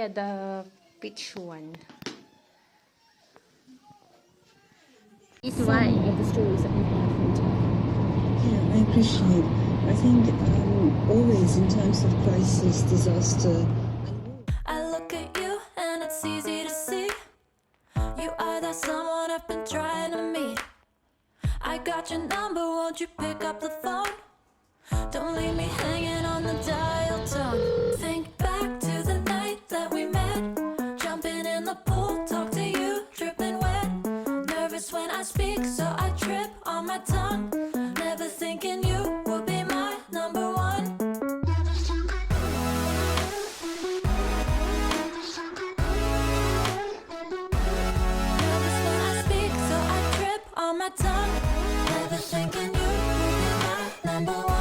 get the peach one. This one of the stories that we have from Thailand. Yeah, I appreciate. I think always in times of crisis, disaster, I look at you and it's easy to see. You are that someone I've been trying to meet. I got your number, won't you pick up the phone? Don't leave me hanging on the dial tone. Think back to the night that we met. Jumping in the pool, talk to you, dripping wet. Nervous when I speak, so I trip on my tongue. Never thinking you would be my number one. Nervous when I speak, so I trip on my tongue. Never thinking you would be my number one.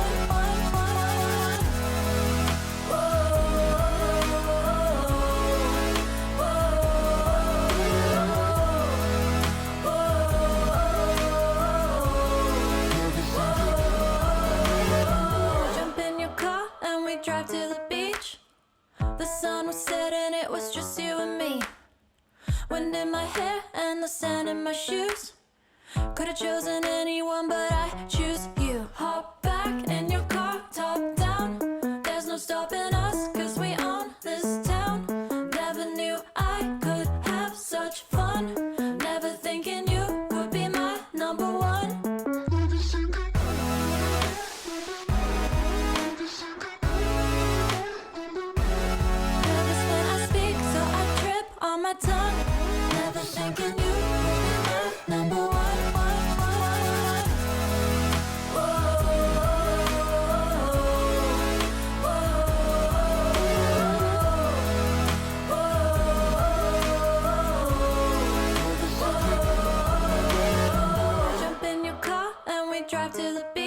Jump in your car and we drive to the beach. The sun was setting, it was just you and me. Wind in my hair and the sand in my shoes. Could have chosen anyone, but I choose you. Hop back in your car, top down. There's no stopping us, cause we own this town. Never knew I could have such fun. Never thinking you would be my number one. Nervous when I speak, so I trip on my tongue. Never thinking you would be my number one. Jump in your car and we drive to the beach.